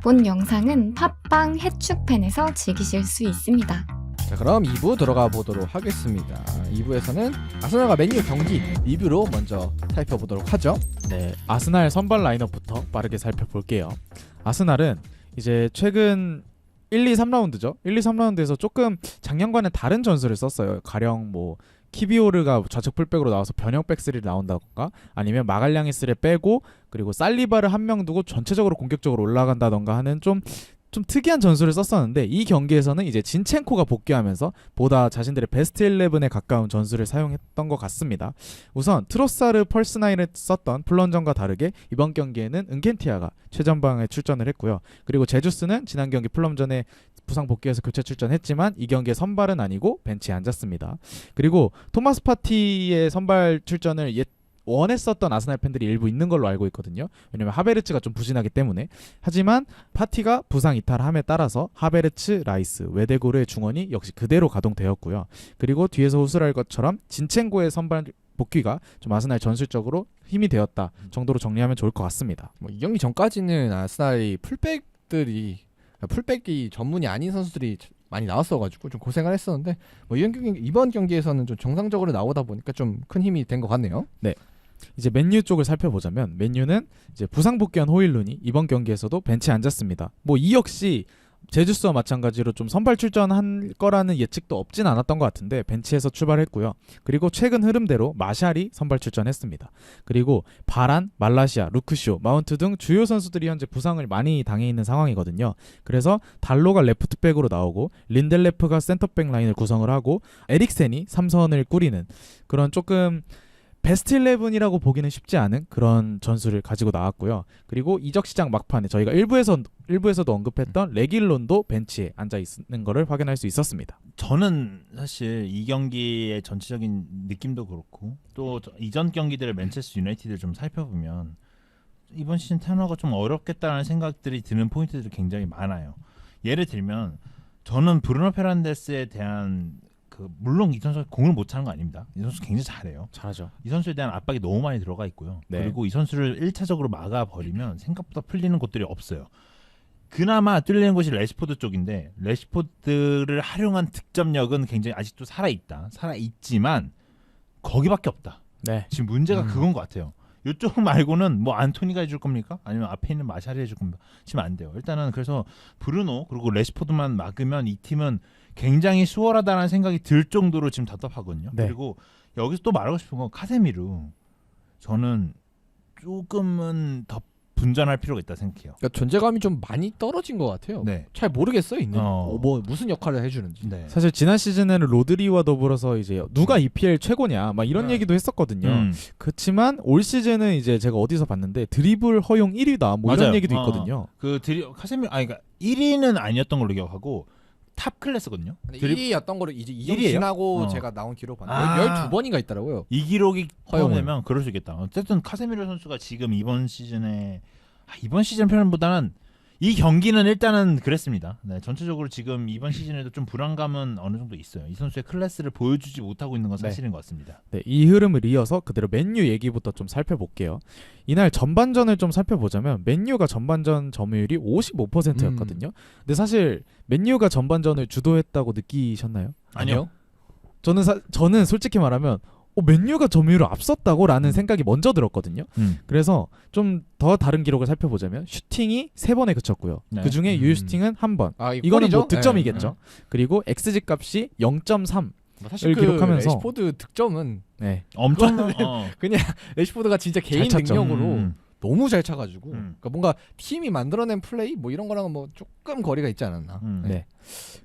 본 영상은 팟빵 해축팬에서 즐기실 수 있습니다. 자, 그럼 2부 들어가 보도록 하겠습니다. 2부에서는 아스날과 맨유 경기 리뷰로 먼저 살펴보도록 하죠. 네, 아스날 선발 라인업부터 빠르게 살펴볼게요. 아스날은 이제 최근 1, 2, 3라운드죠. 1, 2, 3라운드에서 조금 작년과는 다른 전술을 썼어요. 가령 뭐 키비오르가 좌측 풀백으로 나와서 변형 백스리를 나온다던가 아니면 마갈량이스를 빼고 그리고 살리바를 한 명 두고 전체적으로 공격적으로 올라간다던가 하는 좀 특이한 전술을 썼었는데 이 경기에서는 이제 진첸코가 복귀하면서 보다 자신들의 베스트 11에 가까운 전술을 사용했던 것 같습니다. 우선 트로사르 펄스나인을 썼던 플런전과 다르게 이번 경기에는 은켄티아가 최전방에 출전을 했고요. 그리고 제주스는 지난 경기 플럼전에 부상 복귀해서 교체 출전했지만 이 경기에 선발은 아니고 벤치에 앉았습니다. 그리고 토마스 파티의 선발 출전을 원했었던 아스날 팬들이 일부 있는 걸로 알고 있거든요. 왜냐면 하베르츠가 좀 부진하기 때문에. 하지만 파티가 부상 이탈함에 따라서 하베르츠, 라이스, 웨데고르의 중원이 역시 그대로 가동되었고요. 그리고 뒤에서 호술할 것처럼 진첸고의 선발 복귀가 좀 아스날 전술적으로 힘이 되었다 정도로 정리하면 좋을 것 같습니다. 뭐 이 경기 전까지는 아스날이 풀백이 전문이 아닌 선수들이 많이 나왔어가지고 좀 고생을 했었는데 뭐 이번 경기에서는 좀 정상적으로 나오다 보니까 좀 큰 힘이 된 것 같네요. 네. 이제 맨유 쪽을 살펴보자면 맨유는 이제 부상 복귀한 호일룬이 이번 경기에서도 벤치에 앉았습니다. 뭐 이 역시 제주스와 마찬가지로 좀 선발 출전할 거라는 예측도 없진 않았던 것 같은데 벤치에서 출발했고요. 그리고 최근 흐름대로 마샬이 선발 출전했습니다. 그리고 바란, 말라시아, 루크쇼, 마운트 등 주요 선수들이 현재 부상을 많이 당해 있는 상황이거든요. 그래서 달로가 레프트백으로 나오고 린델레프가 센터백 라인을 구성을 하고 에릭센이 3선을 꾸리는 그런 조금 베스트 11이라고 보기는 쉽지 않은 그런 전술을 가지고 나왔고요. 그리고 이적 시장 막판에 저희가 일부에서도 언급했던 레길론도 벤치에 앉아 있는 것을 확인할 수 있었습니다. 저는 사실 이 경기의 전체적인 느낌도 그렇고 또 이전 경기들의 맨체스터 유나이티드를 좀 살펴보면 이번 시즌 테너가 좀 어렵겠다는 생각들이 드는 포인트들이 굉장히 많아요. 예를 들면 저는 브루노 페란데스에 대한 물론 이 선수가 공을 못 차는 거 아닙니다. 이 선수 굉장히 잘해요. 잘하죠. 이 선수에 대한 압박이 너무 많이 들어가 있고요. 네. 그리고 이 선수를 1차적으로 막아버리면 생각보다 풀리는 곳들이 없어요. 그나마 뚫리는 곳이 레시포드 쪽인데 레시포드를 활용한 득점력은 굉장히 아직도 살아있지만 거기밖에 없다. 네. 지금 문제가 그건 것 같아요. 이쪽 말고는 뭐 안토니가 해줄 겁니까? 아니면 앞에 있는 마샬이 해줄 겁니까? 지금 안 돼요. 일단은 그래서 브루노 그리고 레시포드만 막으면 이 팀은 굉장히 수월하다는 생각이 들 정도로 지금 답답하거든요. 네. 그리고 여기서 또 말하고 싶은 건 카세미루 저는 조금은 더 분전할 필요가 있다 생각해요. 그러니까 존재감이 좀 많이 떨어진 것 같아요. 네. 잘 모르겠어요. 뭐 무슨 역할을 해주는지. 네. 사실 지난 시즌에는 로드리와 더불어서 이제 누가 EPL 최고냐 막 이런 얘기도 했었거든요. 그렇지만 올 시즌은 이제 제가 어디서 봤는데 드리블 허용 1위다 뭐 이런 맞아요. 얘기도 있거든요. 카세미루 그러니까 1위는 아니었던 걸로 기억하고 탑 클래스거든요. 1위였던 거를 이제 2년 1위예요? 지나고 제가 나온 기록 봤는데 12번인가 있더라고요. 이 기록이 허용을. 허용되면 그럴 수 있겠다. 어쨌든 카세미루 선수가 지금 이번 시즌에 이번 시즌 표현보다는 이 경기는 일단은 그랬습니다. 네, 전체적으로 지금 이번 시즌에도 좀 불안감은 어느 정도 있어요. 이 선수의 클래스를 보여주지 못하고 있는 건 사실인 것 같습니다. 네, 이 흐름을 이어서 그대로 맨유 얘기부터 좀 살펴볼게요. 이날 전반전을 좀 살펴보자면 맨유가 전반전 점유율이 55%였거든요. 근데 사실 맨유가 전반전을 주도했다고 느끼셨나요? 아니요. 저는 솔직히 말하면 맨유가 점유율을 앞섰다고 라는 생각이 먼저 들었거든요. 그래서 좀 더 다른 기록을 살펴보자면 슈팅이 3번에 그쳤고요. 네. 그중에 유효 슈팅은 1번. 이거는 골이죠? 뭐 득점이겠죠. 그리고 XG 값이 0.3. 사실 기록하면서 레시포드 득점은 네. 엄청 그냥 레시포드가 진짜 개인 잘 찼죠. 능력으로 너무 잘 차가지고 그러니까 뭔가 팀이 만들어낸 플레이 뭐 이런 거랑은 뭐 조금 거리가 있지 않았나. 네.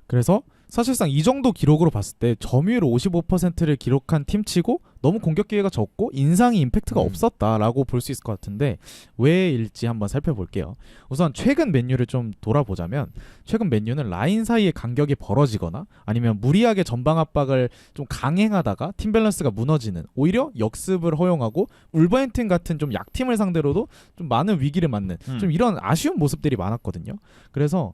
그래서 사실상 이 정도 기록으로 봤을 때 점유율 55%를 기록한 팀치고 너무 공격 기회가 적고 인상이 임팩트가 없었다라고 볼 수 있을 것 같은데 왜일지 한번 살펴볼게요. 우선 최근 맨유를 좀 돌아보자면 최근 맨유는 라인 사이의 간격이 벌어지거나 아니면 무리하게 전방 압박을 좀 강행하다가 팀 밸런스가 무너지는 오히려 역습을 허용하고 울버햄튼 같은 좀 약팀을 상대로도 좀 많은 위기를 맞는 좀 이런 아쉬운 모습들이 많았거든요. 그래서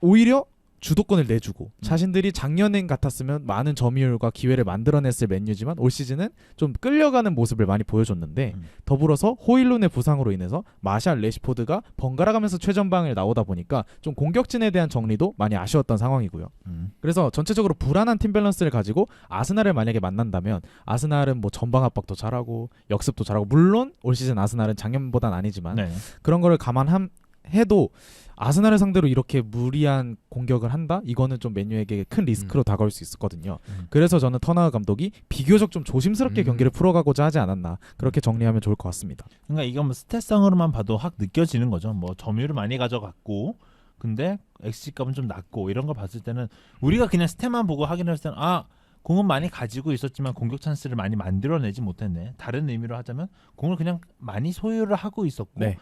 오히려 주도권을 내주고 자신들이 작년엔 같았으면 많은 점유율과 기회를 만들어냈을 맨유지만 올 시즌은 좀 끌려가는 모습을 많이 보여줬는데 더불어서 호일룬의 부상으로 인해서 마샬, 레시포드가 번갈아가면서 최전방을 나오다 보니까 좀 공격진에 대한 정리도 많이 아쉬웠던 상황이고요. 그래서 전체적으로 불안한 팀 밸런스를 가지고 아스날을 만약에 만난다면 아스날은 뭐 전방 압박도 잘하고 역습도 잘하고 물론 올 시즌 아스날은 작년보단 아니지만 네. 그런 거를 감안해도 아스날을 상대로 이렇게 무리한 공격을 한다? 이거는 좀 맨유에게 큰 리스크로 다가올 수 있었거든요. 그래서 저는 터나우 감독이 비교적 좀 조심스럽게 경기를 풀어가고자 하지 않았나 그렇게 정리하면 좋을 것 같습니다. 그러니까 이건 뭐 스탯상으로만 봐도 확 느껴지는 거죠. 뭐 점유율을 많이 가져갔고 근데 XG값은 좀 낮고 이런 걸 봤을 때는 우리가 그냥 스탯만 보고 확인했을 때는 공은 많이 가지고 있었지만 공격 찬스를 많이 만들어내지 못했네. 다른 의미로 하자면 공을 그냥 많이 소유를 하고 있었고 네.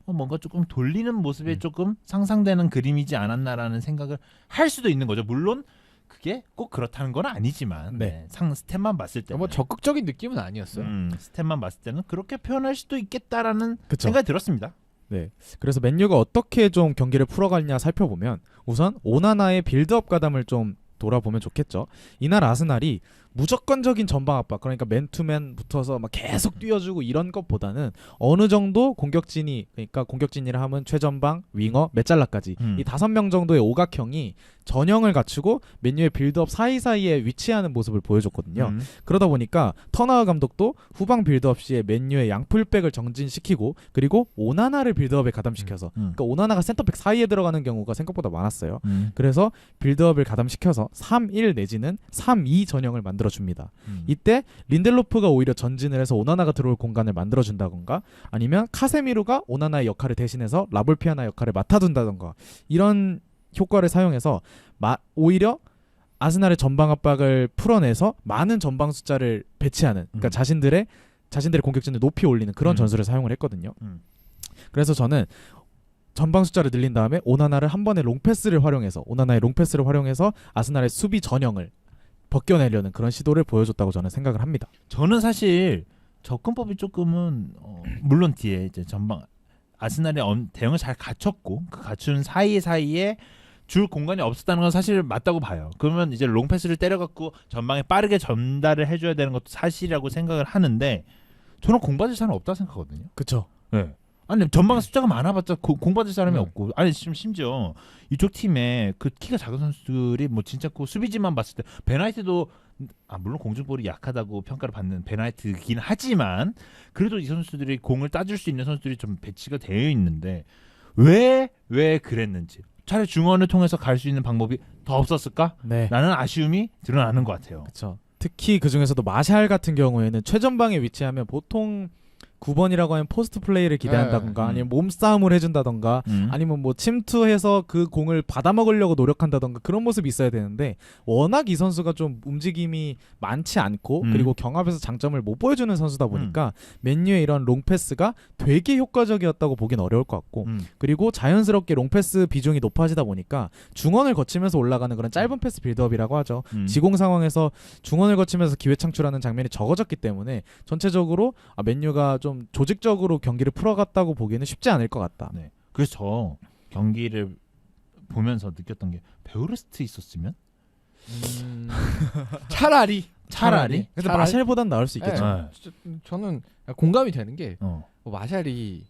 뭔가 조금 돌리는 모습에 조금 상상되는 그림이지 않았나라는 생각을 할 수도 있는 거죠. 물론 그게 꼭 그렇다는 건 아니지만 네. 스탯만 봤을 때는 뭐 적극적인 느낌은 아니었어요. 스탯만 봤을 때는 그렇게 표현할 수도 있겠다라는 그쵸. 생각이 들었습니다. 네. 그래서 맨유가 어떻게 좀 경기를 풀어가냐 살펴보면 우선 오나나의 빌드업 가담을 좀 돌아보면 좋겠죠. 이날 아스날이 무조건적인 전방 압박 그러니까 맨투맨 붙어서 막 계속 뛰어주고 이런 것보다는 어느 정도 공격진이 그러니까 공격진이라 하면 최전방, 윙어, 메잘라까지 이 5명 정도의 오각형이 전형을 갖추고 맨유의 빌드업 사이사이에 위치하는 모습을 보여줬거든요. 그러다 보니까 터나우 감독도 후방 빌드업 시에 맨유의 양풀백을 정진시키고 그리고 오나나를 빌드업에 가담시켜서 그러니까 오나나가 센터백 사이에 들어가는 경우가 생각보다 많았어요. 그래서 빌드업을 가담시켜서 3-1 내지는 3-2 전형을 만들어줍니다. 이때 린델로프가 오히려 전진을 해서 오나나가 들어올 공간을 만들어준다던가 아니면 카세미루가 오나나의 역할을 대신해서 라볼피아나 역할을 맡아둔다던가 이런 효과를 사용해서 오히려 아스날의 전방 압박을 풀어내서 많은 전방 숫자를 배치하는 그러니까 자신들의 공격진을 높이 올리는 그런 전술을 사용을 했거든요. 그래서 저는 전방 숫자를 늘린 다음에 오나나의 롱패스를 활용해서 아스날의 수비 전형을 벗겨내려는 그런 시도를 보여줬다고 저는 생각을 합니다. 저는 사실 접근법이 조금은 물론 뒤에 이제 전방 아스날이 대응을 잘 갖췄고 그 갖춘 사이에 줄 공간이 없었다는 건 사실 맞다고 봐요. 그러면 이제 롱패스를 때려갖고 전방에 빠르게 전달을 해줘야 되는 것도 사실이라고 생각을 하는데 저는 공받을 사람 없다고 생각하거든요. 그렇죠. 네. 아니 전방 숫자가 많아봤자 공받을 사람이 없고 아니 지금 심지어 이쪽 팀에 그 키가 작은 선수들이 뭐 진짜 수비진만 봤을 때 베나이트도 물론 공중볼이 약하다고 평가를 받는 베나이트긴 하지만 그래도 이 선수들이 공을 따줄 수 있는 선수들이 좀 배치가 되어 있는데 왜 그랬는지 차라리 중원을 통해서 갈 수 있는 방법이 더 없었을까? 네. 라는 아쉬움이 드러나는 것 같아요. 그렇죠. 특히 그 중에서도 마샬 같은 경우에는 최전방에 위치하면 보통 9번이라고 하면 포스트 플레이를 기대한다던가 아니면 몸싸움을 해준다던가 아니면 뭐 침투해서 그 공을 받아먹으려고 노력한다던가 그런 모습이 있어야 되는데 워낙 이 선수가 좀 움직임이 많지 않고 그리고 경합에서 장점을 못 보여주는 선수다 보니까 맨유의 이런 롱패스가 되게 효과적이었다고 보긴 어려울 것 같고 그리고 자연스럽게 롱패스 비중이 높아지다 보니까 중원을 거치면서 올라가는 그런 짧은 패스 빌드업이라고 하죠. 지공 상황에서 중원을 거치면서 기회 창출하는 장면이 적어졌기 때문에 전체적으로 맨유가 좀 조직적으로 경기를 풀어갔다고 보기에는 쉽지 않을 것 같다. 네. 그래서 저 경기를 보면서 느꼈던 게 베오르스트 있었으면 차라리. 근데 마샬보단 나을 수 있겠죠. 네. 저는 공감이 되는 게 뭐 마샬이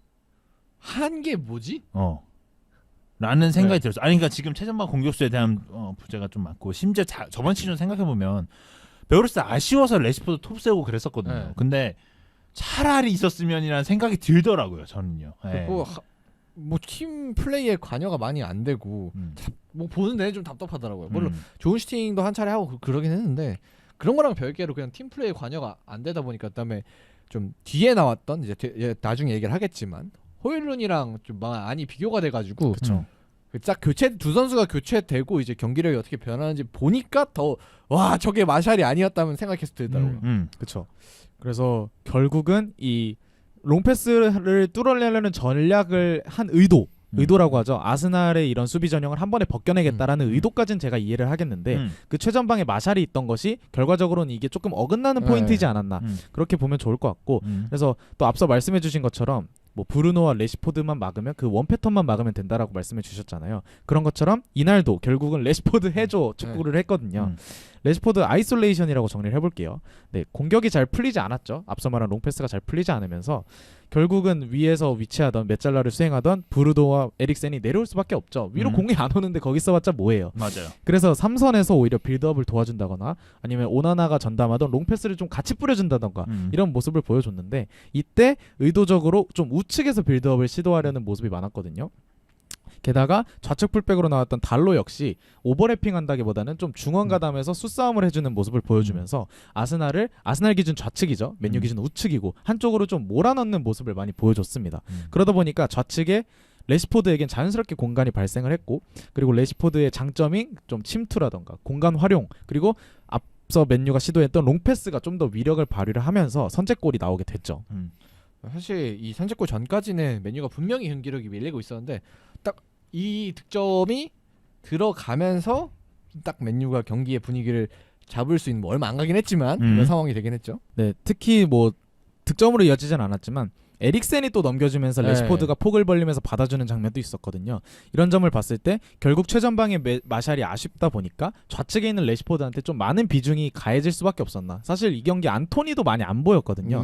한 게 뭐지? 라는 생각이 들었어. 그러니까 지금 최전방 공격수에 대한 부재가 좀 많고 심지어 저번 시즌 생각해 보면 베오르스트 아쉬워서 레시포드 톱 세우고 그랬었거든요. 네. 근데 차라리 있었으면이라는 생각이 들더라고요. 저는요. 네. 뭐 팀 플레이에 관여가 많이 안 되고 뭐 보는 데는 좀 답답하더라고요. 물론 좋은 슈팅도 한 차례 하고 그러긴 했는데 그런 거랑 별개로 그냥 팀 플레이에 관여가 안 되다 보니까 그다음에 좀 뒤에 나왔던 이제 나중에 얘기를 하겠지만 호일룬이랑 좀 많이 비교가 돼가지고 딱 두 선수가 교체되고 이제 경기력이 어떻게 변하는지 보니까 더 와 저게 마샬이 아니었다면 생각해서 들더라고요. 그렇죠. 그래서 결국은 이 롱패스를 뚫어내려는 전략을 한 의도라고 하죠. 아스날의 이런 수비 전형을 한 번에 벗겨내겠다라는 의도까지는 제가 이해를 하겠는데 그 최전방에 마샬이 있던 것이 결과적으로는 이게 조금 어긋나는 포인트이지 않았나 그렇게 보면 좋을 것 같고 그래서 또 앞서 말씀해주신 것처럼 뭐 브루노와 레시포드만 막으면 그 원 패턴만 막으면 된다라고 말씀해 주셨잖아요. 그런 것처럼 이날도 결국은 레시포드 해줘 축구를 했거든요. 레시포드 아이솔레이션이라고 정리를 해볼게요. 네, 공격이 잘 풀리지 않았죠. 앞서 말한 롱패스가 잘 풀리지 않으면서 결국은 위에서 위치하던 메잘라를 수행하던 브루노와 에릭센이 내려올 수밖에 없죠. 위로 공이 안 오는데 거기 써봤자 뭐예요. 맞아요. 그래서 3선에서 오히려 빌드업을 도와준다거나 아니면 오나나가 전담하던 롱패스를 좀 같이 뿌려준다던가 이런 모습을 보여줬는데 이때 의도적으로 좀 우측에서 빌드업을 시도하려는 모습이 많았거든요. 게다가 좌측 풀백으로 나왔던 달로 역시 오버래핑 한다기보다는 좀 중원 가담해서 수싸움을 해주는 모습을 보여주면서 아스날 기준 좌측이죠. 맨유 기준 우측이고 한쪽으로 좀 몰아넣는 모습을 많이 보여줬습니다. 그러다 보니까 좌측에 레시포드에겐 자연스럽게 공간이 발생을 했고 그리고 레시포드의 장점인 좀 침투라던가 공간 활용 그리고 앞서 맨유가 시도했던 롱패스가 좀 더 위력을 발휘를 하면서 선제골이 나오게 됐죠. 사실 이 선제골 전까지는 맨유가 분명히 경기력이 밀리고 있었는데 딱 이 득점이 들어가면서 딱 맨유가 경기의 분위기를 잡을 수 있는 뭐 얼마 안 가긴 했지만 그런 상황이 되긴 했죠. 네, 특히 뭐 득점으로 이어지진 않았지만 에릭센이 또 넘겨주면서 레시포드가 폭을 벌리면서 받아주는 장면도 있었거든요. 이런 점을 봤을 때 결국 최전방의 마샬이 아쉽다 보니까 좌측에 있는 레시포드한테 좀 많은 비중이 가해질 수밖에 없었나. 사실 이 경기 안토니도 많이 안 보였거든요.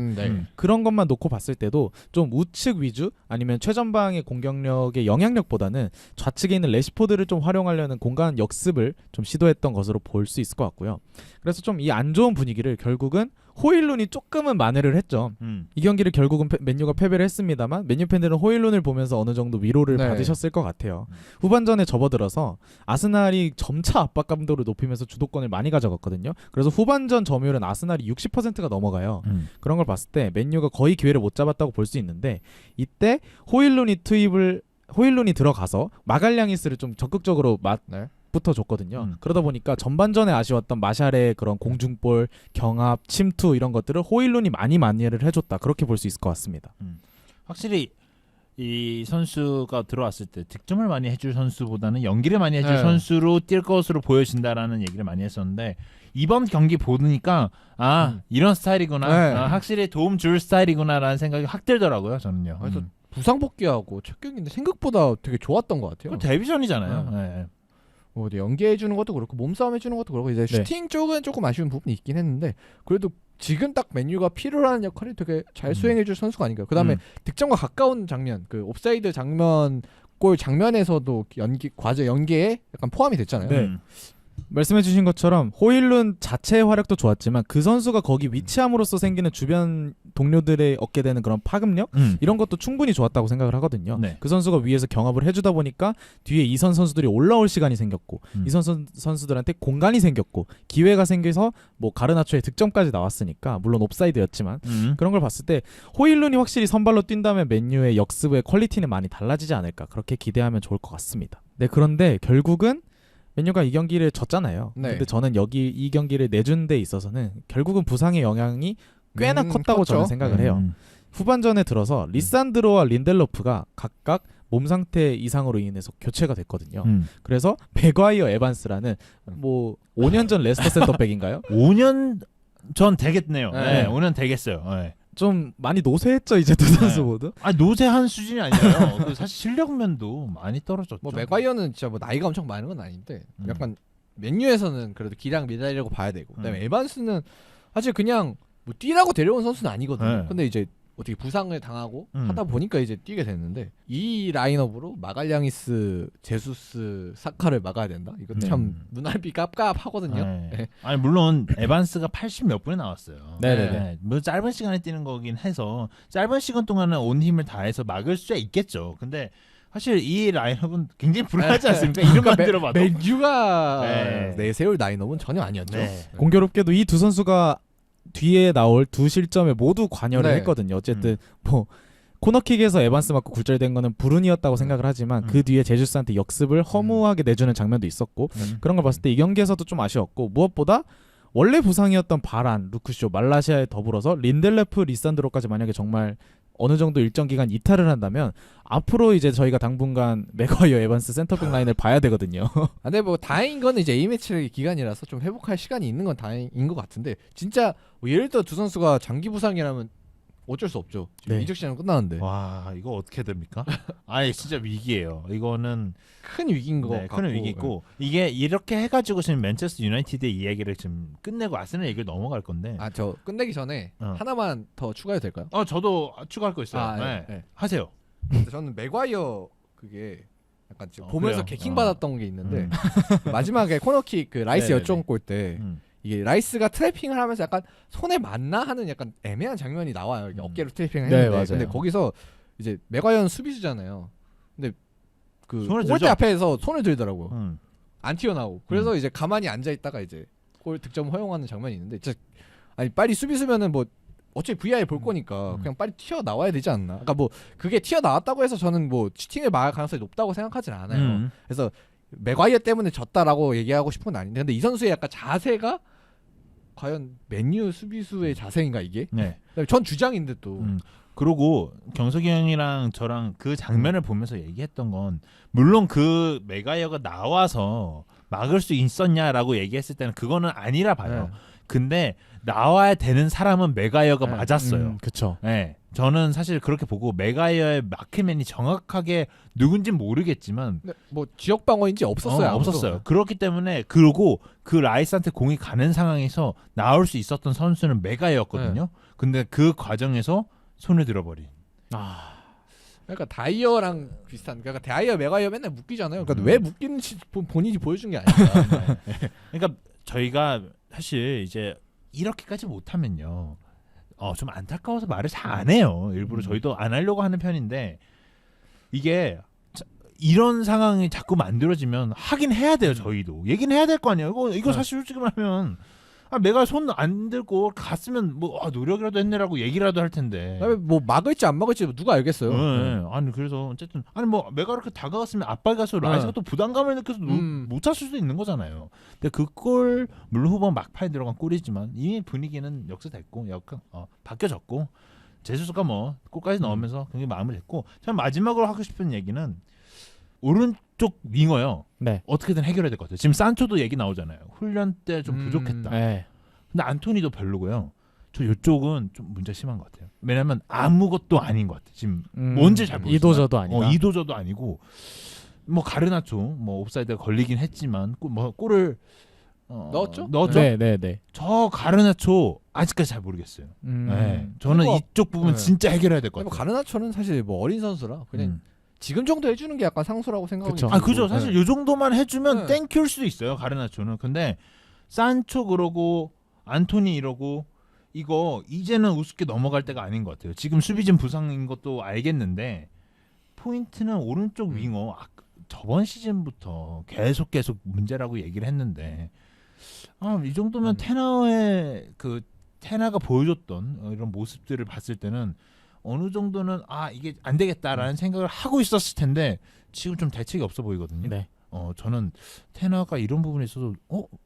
그런 것만 놓고 봤을 때도 좀 우측 위주 아니면 최전방의 공격력의 영향력보다는 좌측에 있는 레시포드를 좀 활용하려는 공간 역습을 좀 시도했던 것으로 볼 수 있을 것 같고요. 그래서 좀 이 안 좋은 분위기를 결국은 호일룬이 조금은 만회를 했죠. 이 경기를 결국은 맨유가 패배를 했습니다만 맨유 팬들은 호일룬을 보면서 어느 정도 위로를 받으셨을 것 같아요. 후반전에 접어들어서 아스날이 점차 압박 감도를 높이면서 주도권을 많이 가져갔거든요. 그래서 후반전 점유율은 아스날이 60%가 넘어가요. 그런 걸 봤을 때 맨유가 거의 기회를 못 잡았다고 볼 수 있는데 이때 호일룬이 들어가서 마갈량이스를 좀 적극적으로 붙어줬거든요. 그러다 보니까 전반전에 아쉬웠던 마샬의 그런 공중볼, 경합, 침투 이런 것들을 호일룬이 많이 만회를 해줬다. 그렇게 볼 수 있을 것 같습니다. 확실히 이 선수가 들어왔을 때 득점을 많이 해줄 선수보다는 연기를 많이 해줄 선수로 뛸 것으로 보여진다라는 얘기를 많이 했었는데 이번 경기 보니까 이런 스타일이구나. 확실히 도움 줄 스타일이구나라는 생각이 확 들더라고요. 저는요. 그래서 부상 복귀하고 첫 경기인데 생각보다 되게 좋았던 것 같아요. 데뷔전이잖아요. 뭐 연계해주는 것도 그렇고 몸싸움 해주는 것도 그렇고 이제 슈팅 쪽은 조금 아쉬운 부분이 있긴 했는데 그래도 지금 딱 맨유가 필요로 하는 역할을 되게 잘 수행해줄 선수가 아닌가요. 그 다음에 득점과 가까운 장면, 그 옵사이드 장면, 골 장면에서도 연계에 약간 포함이 됐잖아요. 말씀해주신 것처럼 호일룬 자체의 활약도 좋았지만 그 선수가 거기 위치함으로써 생기는 주변 동료들의 얻게 되는 그런 파급력 이런 것도 충분히 좋았다고 생각을 하거든요. 그 선수가 위에서 경합을 해주다 보니까 뒤에 이선 선수들이 올라올 시간이 생겼고 이선 선수들한테 공간이 생겼고 기회가 생겨서 뭐 가르나초의 득점까지 나왔으니까 물론 옵사이드였지만 그런 걸 봤을 때 호일룬이 확실히 선발로 뛴다면 맨유의 역습의 퀄리티는 많이 달라지지 않을까 그렇게 기대하면 좋을 것 같습니다. 네, 그런데 결국은 맨유가 이 경기를 졌잖아요. 근데 저는 이 경기를 내준 데 있어서는 결국은 부상의 영향이 꽤나 컸다고 저는 생각을 해요. 후반전에 들어서 리산드로와 린델로프가 각각 몸 상태 이상으로 인해서 교체가 됐거든요. 그래서 맥과이어 에반스라는 뭐 5년 전 레스터 센터백인가요? 5년 전 되겠네요. 5년 되겠어요. 좀 많이 노쇠했죠 이제 두 선수 모두. 노쇠한 수준이 아니라요. 그 사실 실력면도 많이 떨어졌죠. 뭐 맥과이어는 진짜 뭐 나이가 엄청 많은 건 아닌데 약간 맨유에서는 그래도 기량 미달이라고 봐야 되고 그다음에 에반스는 사실 그냥 뭐 뛰라고 데려온 선수는 아니거든요. 근데 이제 어떻게 부상을 당하고 하다 보니까 이제 뛰게 됐는데 이 라인업으로 마갈량이스, 제수스, 사카를 막아야 된다. 이거 참 눈알비 깝깝하거든요. 아니 물론 에반스가 80 몇 분에 나왔어요. 네네네. 뭐 짧은 시간에 뛰는 거긴 해서 짧은 시간 동안은 온 힘을 다해서 막을 수 있겠죠. 근데 사실 이 라인업은 굉장히 불안하지 않습니까? 이름만 들어봐도 맨유가 내세울 라인업은 전혀 아니었죠. 공교롭게도 이 두 선수가 뒤에 나올 두 실점에 모두 관여를 했거든요. 어쨌든 뭐 코너킥에서 에반스 맞고 굴절된 거는 불운이었다고 생각을 하지만 그 뒤에 제주스한테 역습을 허무하게 내주는 장면도 있었고 그런 걸 봤을 때 이 경기에서도 좀 아쉬웠고 무엇보다 원래 부상이었던 바란, 루크쇼, 말라시아에 더불어서 린델레프, 리산드로까지 만약에 정말 어느 정도 일정 기간 이탈을 한다면 앞으로 이제 저희가 당분간 맥과이어 에반스 센터백 라인을 봐야 되거든요. 근데 뭐 다행인 건 이제 A매치 기간이라서 좀 회복할 시간이 있는 건 다행인 것 같은데 진짜 뭐 예를 들어 두 선수가 장기 부상이라면 어쩔 수 없죠. 지금 네. 이적 시장 끝나는데 와 이거 어떻게 됩니까? 아니 진짜 위기예요. 이거는 큰 위기인 것 네, 같고 큰 위기고 이게 이렇게 해가지고 지금 맨체스터 유나이티드의 이야기를 지금 끝내고 아스날 얘기를 넘어갈 건데. 저 끝내기 전에 어. 하나만 더 추가해도 될까요? 저도 추가할 거 있어요. 네. 네. 네. 하세요. 근데 저는 맥과이어 그게 약간 지금 보면서 그래요? 개킹 받았던 게 있는데 음. 그 마지막에 코너킥 그 라이스 네네네. 역전 골때 음. 이게 라이스가 트래핑을 하면서 약간 손에 맞나 하는 약간 애매한 장면이 나와요. 이게 어깨로 트래핑을 네, 했는데 맞아요. 근데 거기서 이제 맥과이어는 수비수잖아요. 근데 그 손을 골대 들죠? 앞에서 손을 들더라고요. 음. 안 튀어나오고 그래서 이제 가만히 앉아 있다가 이제 골 득점 허용하는 장면이 있는데 진짜 아니 빨리 수비수면은 뭐 어차피 VAR 볼 거니까 그냥 빨리 튀어 나와야 되지 않나. 그러니까 뭐 그게 튀어 나왔다고 해서 저는 뭐 치팅을 막을 가능성이 높다고 생각하진 않아요. 그래서 맥과이어 때문에 졌다라고 얘기하고 싶은 건 아닌데 근데 이 선수의 약간 자세가 과연 맨유 수비수의 자세인가 이게? 네. 전 주장인데 또 그리고 경석이 형이랑 저랑 그 장면을 보면서 얘기했던 건 물론 그 메가이어가 나와서 막을 수 있었냐라고 얘기했을 때는 그거는 아니라 봐요. 네. 근데 나와야 되는 사람은 메가이어가 네. 맞았어요. 그쵸. 네, 저는 사실 그렇게 보고 메가이어의 마크맨이 정확하게 누군진 모르겠지만 근데 뭐 지역 방어인지 없었어요. 아무도. 없었어요. 그렇기 때문에 그러고 그 라이스한테 공이 가는 상황에서 나올 수 있었던 선수는 메가이어였거든요. 네. 근데 그 과정에서 손을 들어버린. 그러니까 다이어랑 비슷한. 그러니까 다이어 맥과이어 맨날 묶이잖아요. 그러니까 음. 왜 묶이는지 본인이 보여준 게 아닌가. 그러니까 저희가 사실 이제 이렇게까지 못하면요. 좀 안타까워서 말을 잘 안 해요. 일부러 저희도 안 하려고 하는 편인데 이게 이런 상황이 자꾸 만들어지면 하긴 해야 돼요. 저희도 얘기는 해야 될 거 아니에요. 이거 사실 솔직히 말하면 내가 손 안 들고 갔으면 뭐 노력이라도 했네라고 얘기라도 할 텐데. 그다음에 뭐 막을지 안 막을지 누가 알겠어요. 네. 아니 그래서 어쨌든 뭐 내가 이렇게 다가갔으면 앞발 가서 라이스가 또 부담감을 느껴서 못 찼을 수도 있는 거잖아요. 근데 그 골 물론 후반 막판에 들어간 골이지만 이미 분위기는 역수됐고 약간 바뀌어졌고 제수스가 뭐 골까지 넣으면서 굉장히 마음을 냈고 참 마지막으로 하고 싶은 얘기는 오른쪽 윙어요. 네. 어떻게든 해결해야 될 것 같아요. 지금 산초도 얘기 나오잖아요. 훈련 때 좀 부족했다. 네. 근데 안토니도 별로고요. 저 이쪽은 좀 문제 심한 것 같아요. 왜냐면 아무것도 아닌 것 같아요. 지금 뭔지 잘 모르겠어요. 이도저도 아니다. 이도저도 아니고 뭐 가르나초 뭐 옵사이드가 걸리긴 했지만 골을 넣었죠? 넣었죠. 네. 저 가르나초 아직까지 잘 모르겠어요. 네. 저는 그리고- 이쪽 부분 네. 진짜 해결해야 될 것 뭐 같아요. 가르나초는 사실 뭐 어린 선수라 그냥 지금 정도 해주는 게 약간 상수라고 생각하고 그쵸. 있고. 그죠. 사실 요 정도만 해주면 네. 땡큐일 수도 있어요. 가르나초는. 근데 산초 그러고 안토니 이러고 이거 이제는 우습게 넘어갈 때가 아닌 것 같아요. 지금 수비진 부상인 것도 알겠는데 포인트는 오른쪽 윙어. 저번 시즌부터 계속 문제라고 얘기를 했는데 이 정도면 테나가 보여줬던 이런 모습들을 봤을 때는 어느 정도는 이게 안 되겠다라는 생각을 하고 있었을 텐데 지금 좀 대책이 없어 보이거든요. 네. 저는 테나가 이런 부분에 있어서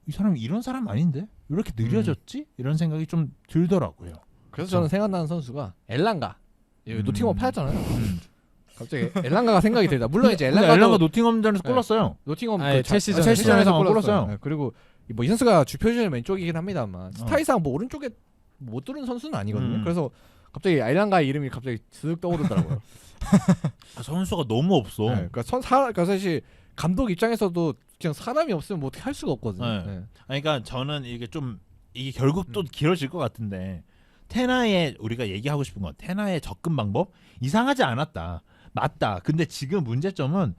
이 사람이 이런 사람 아닌데 왜 이렇게 느려졌지? 이런 생각이 좀 들더라고요. 그래서 저는 생각나는 선수가 엘랑가. 노팅엄 파였잖아요. 음. 갑자기 엘랑가가 생각이 들다. 물론 이제 근데 엘랑가도 엘랑가 노팅엄전에서 네. 골 넣었어요. 노팅엄 첼시전. 첼시전에서 골 골 넣었어요. 넣었어요. 네, 그리고 뭐 이 선수가 주표지는 왼쪽이긴 합니다만 스타일상 뭐 오른쪽에 못 뚫은 선수는 아니거든요. 그래서 갑자기 엘랑가의 이름이 갑자기 슥 떠오르더라고요. 선수가 너무 없어. 네, 그러니까 사실 감독 입장에서도 그냥 사람이 없으면 뭐 어떻게 할 수가 없거든요. 네. 네. 그러니까 저는 이게 결국 또 길어질 것 같은데 테나의 우리가 얘기하고 싶은 건 테나의 접근 방법 이상하지 않았다. 맞다. 근데 지금 문제점은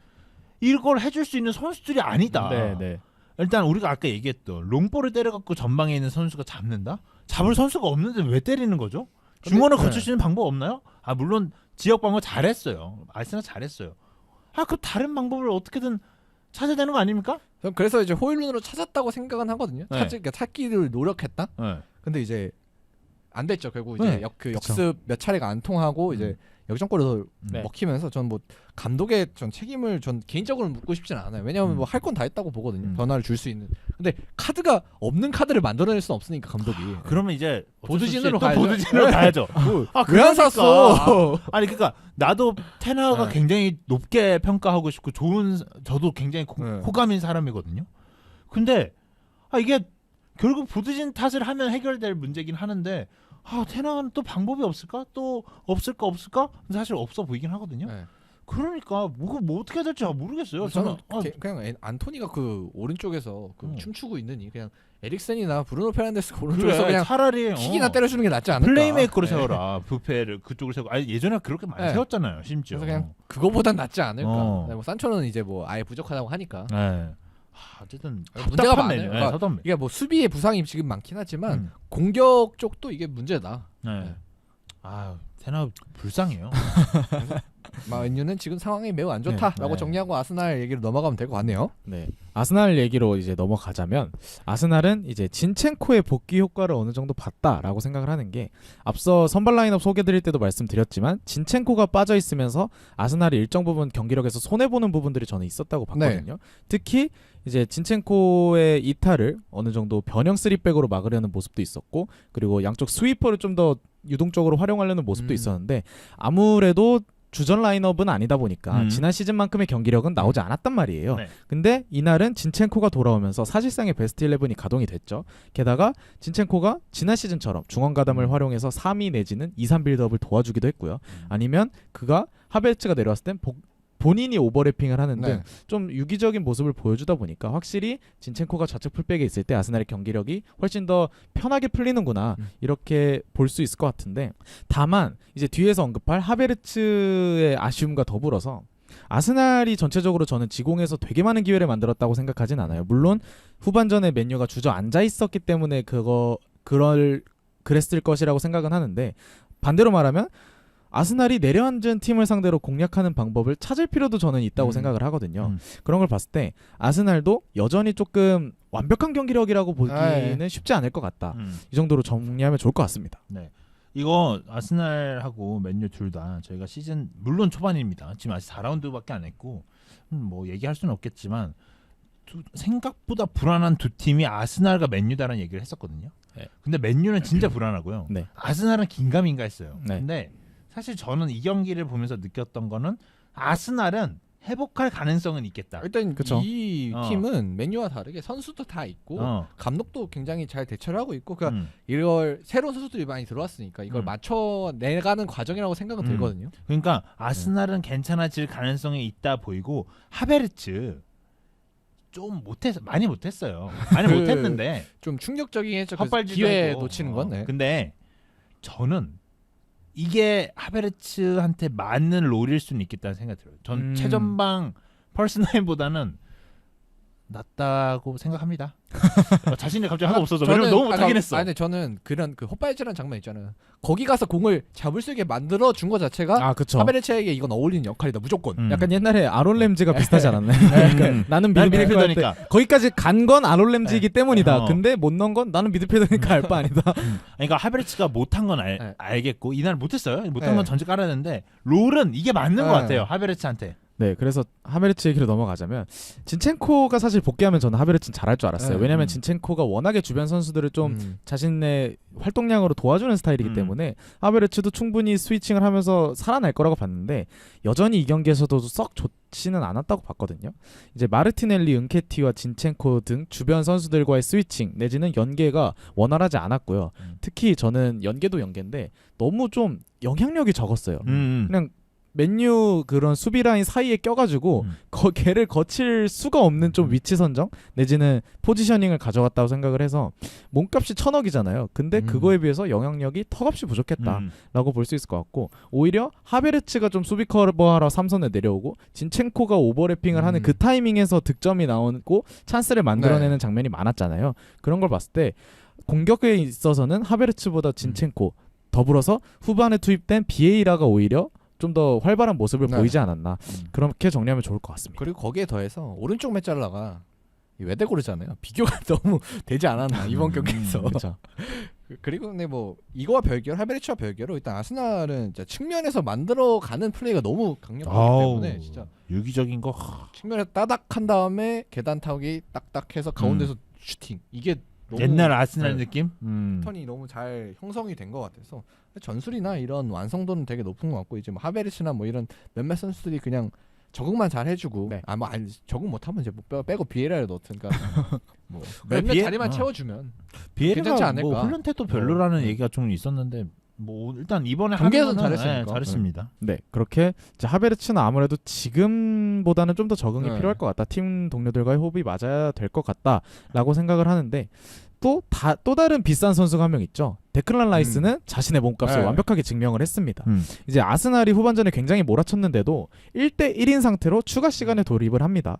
이걸 해줄 수 있는 선수들이 아니다. 네. 일단 우리가 아까 얘기했던 롱볼을 때려갖고 전방에 있는 선수가 잡는다? 잡을 선수가 없는데 왜 때리는 거죠? 중원을 거칠 수 있는 방법 없나요? 물론 지역 방어 잘했어요. 아스날 잘했어요. 그 다른 방법을 어떻게든 찾아야 되는 거 아닙니까? 저는 그래서 이제 호일룬으로 찾았다고 생각은 하거든요. 네. 그러니까 찾기를 노력했다. 네. 근데 이제 안 됐죠. 결국 이제 네. 역습 몇 차례가 안 통하고 이제 역전골을 네. 먹히면서 전 뭐 감독의 책임을 전 개인적으로 묻고 싶지는 않아요. 왜냐하면 뭐 할 건 다 했다고 보거든요. 변화를 줄 수 있는. 근데 카드가 없는 카드를 만들어낼 수는 없으니까 감독이. 그러면 이제 보드진으로 또 가야죠. 보드진으로 네. 가야죠. 왜 안 샀어? 아니 그러니까 나도 테나가 네. 굉장히 높게 평가하고 싶고 저도 굉장히 네. 호감인 사람이거든요. 근데 이게 결국 보드진 탓을 하면 해결될 문제긴 하는데 테나는 또 방법이 없을까? 또 없을까? 근데 사실 없어 보이긴 하거든요. 네. 그러니까 뭐 어떻게 해야 될지 잘 모르겠어요. 저는 저는 그냥 안토니가 그 오른쪽에서 그 어. 춤추고 있느니 그냥 에릭센이나 브루노 페르난데스가 그래, 오른쪽에서 그냥 차라리 킥이나 때려주는 게 낫지 않을까. 플레이메이커로 네. 세워라. 뷔페를 그쪽으로 세우고. 아니 예전에 그렇게 많이 네. 세웠잖아요. 심지어. 그래서 그냥 그거보단 낫지 않을까. 어. 네, 뭐 산초는 이제 뭐 아예 부족하다고 하니까. 네. 어쨌든 문제가 답답한 많아요. 메뉴. 그러니까 답답해. 이게 뭐 수비에 부상이 지금 많긴 하지만 음. 공격 쪽도 이게 문제다. 네. 네. 아 테나 불쌍해요. 맨유는 지금 상황이 매우 안 좋다라고 네. 정리하고 아스날 얘기로 넘어가면 될 것 같네요. 네. 아스날 얘기로 이제 넘어가자면 아스날은 이제 진첸코의 복귀 효과를 어느 정도 봤다라고 생각을 하는 게 앞서 선발 라인업 소개드릴 때도 말씀드렸지만 진첸코가 빠져 있으면서 아스날이 일정 부분 경기력에서 손해 보는 부분들이 저는 있었다고 봤거든요. 특히 이제 진첸코의 이탈을 어느 정도 변형 3백으로 막으려는 모습도 있었고 그리고 양쪽 스위퍼를 좀 더 유동적으로 활용하려는 모습도 있었는데 아무래도 주전 라인업은 아니다 보니까 지난 시즌만큼의 경기력은 나오지 않았단 말이에요. 네. 근데 이날은 진첸코가 돌아오면서 사실상의 베스트 11이 가동이 됐죠. 게다가 진첸코가 지난 시즌처럼 중원 가담을 활용해서 3위 내지는 2-3 빌드업을 도와주기도 했고요. 아니면 그가 하베르츠가 내려왔을 땐 본인이 오버래핑을 하는 등 좀 유기적인 모습을 보여주다 보니까 확실히 진첸코가 좌측 풀백에 있을 때 아스날의 경기력이 훨씬 더 편하게 풀리는구나 이렇게 볼 수 있을 것 같은데 다만 이제 뒤에서 언급할 하베르츠의 아쉬움과 더불어서 아스날이 전체적으로 저는 지공에서 되게 많은 기회를 만들었다고 생각하진 않아요. 물론 후반전에 맨유가 주저앉아 있었기 때문에 그랬을 것이라고 생각은 하는데 반대로 말하면 아스날이 내려앉은 팀을 상대로 공략하는 방법을 찾을 필요도 저는 있다고 생각을 하거든요. 그런 걸 봤을 때 아스날도 여전히 조금 완벽한 경기력이라고 보기는 쉽지 않을 것 같다. 이 정도로 정리하면 좋을 것 같습니다. 네. 이거 아스날하고 맨유 둘 다 저희가 시즌 물론 초반입니다. 지금 아직 4라운드밖에 안 했고 뭐 얘기할 수는 없겠지만 생각보다 불안한 두 팀이 아스날과 맨유다라는 얘기를 했었거든요. 네. 근데 맨유는 진짜 불안하고요. 네. 아스날은 긴가민가 했어요. 네. 근데 사실 저는 이 경기를 보면서 느꼈던 거는 아스날은 회복할 가능성은 있겠다. 일단 그쵸. 이 팀은 맨유와 다르게 선수도 다 있고 감독도 굉장히 잘 대처를 하고 있고 그러니까 이걸 새로운 선수들이 많이 들어왔으니까 이걸 맞춰내가는 과정이라고 생각은 들거든요. 그러니까 아스날은 괜찮아질 가능성이 있다 보이고 하베르츠 좀 많이 못했어요. 많이 못했는데 좀 충격적인 했죠. 헛발질도 기회 했고. 놓치는 건. 네. 근데 저는 이게 하베르츠한테 맞는 롤일 수는 있겠다는 생각이 들어요. 전 최전방 펄스9보다는 낫다고 생각합니다. 자신이 갑자기 하나도 없어서 왜냐면 너무 못하긴 했어. 아니 저는 그런 그 헛발질한 장면 있잖아요. 거기 가서 공을 잡을 수 있게 만들어 준 것 자체가 그쵸. 하베르츠에게 이건 어울리는 역할이다 무조건. 약간 옛날에 아론 램지가 비슷하지 않았나요? 그러니까 나는 난 미드필더니까 미드필더니까. 거기까지 간 건 아론 램지이기 때문이다. 어. 근데 못 넣은 건 나는 미드필더니까 알 바 아니다. 그러니까 하베르츠가 못한 건 알겠고 이날 못했어요. 못한 네. 건 전제 깔아야 되는데 롤은 이게 맞는 것 같아요. 하베르츠한테. 네, 그래서 하베르츠 얘기로 넘어가자면 진첸코가 사실 복귀하면 저는 하베르츠는 잘할 줄 알았어요. 왜냐면 진첸코가 워낙에 주변 선수들을 좀 자신의 활동량으로 도와주는 스타일이기 때문에 하베르츠도 충분히 스위칭을 하면서 살아날 거라고 봤는데 여전히 이 경기에서도 썩 좋지는 않았다고 봤거든요. 이제 마르티넬리, 은케티와 진첸코 등 주변 선수들과의 스위칭 내지는 연계가 원활하지 않았고요. 특히 저는 연계도 연계인데 너무 좀 영향력이 적었어요. 그냥 맨유 그런 수비 라인 사이에 껴가지고 걔를 거칠 수가 없는 좀 위치 선정 내지는 포지셔닝을 가져갔다고 생각을 해서 몸값이 1,000억이잖아요. 근데 그거에 비해서 영향력이 턱없이 부족했다라고 볼 수 있을 것 같고 오히려 하베르츠가 좀 수비 커버하러 3선에 내려오고 진첸코가 오버래핑을 하는 그 타이밍에서 득점이 나오고 찬스를 만들어내는 장면이 많았잖아요. 그런 걸 봤을 때 공격에 있어서는 하베르츠보다 진첸코 더불어서 후반에 투입된 비에이라가 오히려 좀 더 활발한 모습을 보이지 않았나. 그렇게 정리하면 좋을 것 같습니다. 그리고 거기에 더해서 오른쪽 메짤라가 외대고르잖아요. 비교가 너무 되지 않았나 이번 경기에서. 그렇죠. 그리고 근데 뭐 이거와 별개로 하베르츠와 별개로 일단 아스날은 진짜 측면에서 만들어가는 플레이가 너무 강력하기 때문에 진짜 유기적인 거. 측면에 따닥 한 다음에 계단 타기 딱딱해서 가운데서 슈팅 이게 너무 옛날 아스날 느낌? 패턴이 너무 잘 형성이 된 것 같아서 전술이나 이런 완성도는 되게 높은 것 같고 이제 뭐 하베르츠나 뭐 이런 몇몇 선수들이 그냥 적응만 잘 해주고 네. 뭐 적응 못하면 이제 뭐 빼고 비에라를 넣든가 뭐 그래, 몇몇 비에- 자리만 어. 채워주면 비에라가 괜찮지 않을까? 뭐 훈련 때도 별로라는 네. 얘기가 좀 있었는데 뭐 일단 이번에 경기에서는 하는 거는, 잘했으니까. 잘했습니다. 네, 그렇게 이제 하베르츠는 아무래도 지금보다는 좀 더 적응이 네. 필요할 것 같다. 팀 동료들과의 호흡이 맞아야 될 것 같다라고 생각을 하는데 또 다른 비싼 선수가 한 명 있죠. 데클란 라이스는 자신의 몸값을 네. 완벽하게 증명을 했습니다. 음. 이제 아스날이 후반전에 굉장히 몰아쳤는데도 1대 1인 상태로 추가 시간에 돌입을 합니다.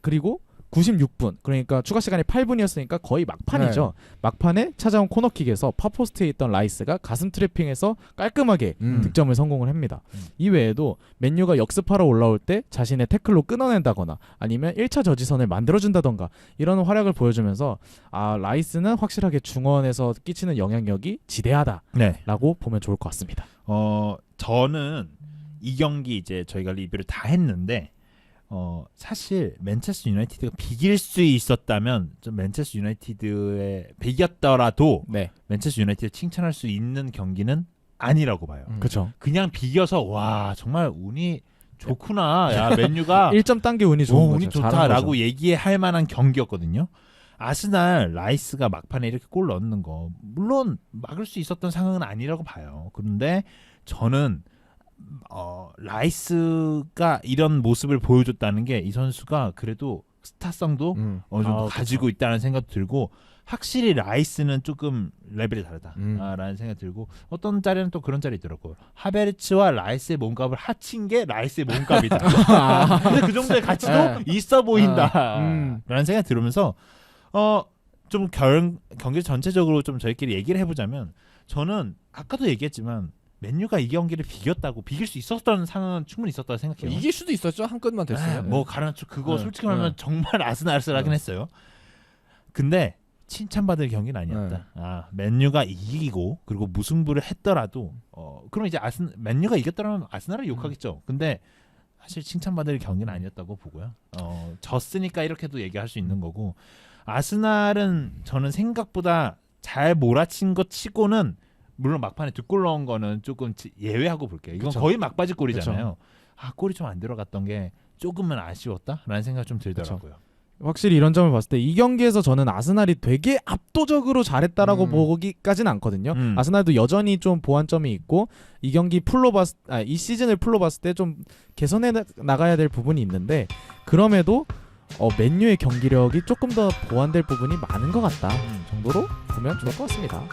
그리고 96분, 그러니까 추가 시간이 8분이었으니까 거의 막판이죠. 막판에 찾아온 코너킥에서 파포스트에 있던 라이스가 가슴 트래핑해서 깔끔하게 득점을 성공을 합니다. 이외에도 맨유가 역습하러 올라올 때 자신의 태클로 끊어낸다거나 아니면 1차 저지선을 만들어준다던가 이런 활약을 보여주면서 라이스는 확실하게 중원에서 끼치는 영향력이 지대하다라고 네. 보면 좋을 것 같습니다. 저는 이 경기 이제 저희가 리뷰를 다 했는데 사실 맨체스터 유나이티드가 비길 수 있었다면 좀 맨체스터 유나이티드에 비겼더라도 네, 맨체스터 유나이티드 칭찬할 수 있는 경기는 아니라고 봐요. 그렇죠. 그냥 비겨서 와 정말 운이 좋구나. 야 맨유가 1점 딴 게 운이 좋은 거죠. 운이 잘한 좋다라고 거죠. 얘기할 만한 경기였거든요. 아스날 라이스가 막판에 이렇게 골 넣는 거 물론 막을 수 있었던 상황은 아니라고 봐요. 그런데 저는 라이스가 이런 모습을 보여줬다는 게 이 선수가 그래도 스타성도 어느 정도 가지고 있다는 생각 들고 확실히 라이스는 조금 레벨이 다르다라는 생각 들고 어떤 자리는 또 그런 자리 있더라고요. 하베르츠와 라이스의 몸값을 합친 게 라이스의 몸값이다. 근데 그 정도의 가치도 있어 보인다라는 생각 들으면서 좀 경기 전체적으로 좀 저희끼리 얘기를 해보자면 저는 아까도 얘기했지만 맨유가 이 경기를 비길 수 있었던 상황은 충분히 있었다고 생각해요. 이길 수도 있었죠. 한 건만 됐으면. 뭐 가르나초 그거 네. 솔직히 말하면 정말 아슬아슬하긴 했어요. 근데 칭찬받을 경기는 아니었다. 맨유가 이기고 그리고 무승부를 했더라도 그럼 이제 맨유가 이겼더라면 아스날을 욕하겠죠. 근데 사실 칭찬받을 경기는 아니었다고 보고요. 졌으니까 이렇게도 얘기할 수 있는 거고 아스날은 저는 생각보다 잘 몰아친 것 치고는 물론 막판에 2골 넣은 거는 조금 예외하고 볼게요. 이건 그쵸. 거의 막바지 골이잖아요. 골이 좀 안 들어갔던 게 조금은 아쉬웠다라는 생각이 좀 들더라고요. 확실히 이런 점을 봤을 때 이 경기에서 저는 아스날이 되게 압도적으로 잘했다라고 보기까지는 않거든요. 아스날도 여전히 좀 보완점이 있고 이 경기 이 시즌을 풀로 봤을 때 좀 개선해 나가야 될 부분이 있는데 그럼에도 맨유의 경기력이 조금 더 보완될 부분이 많은 것 같다 정도로 보면 좋을 것 같습니다.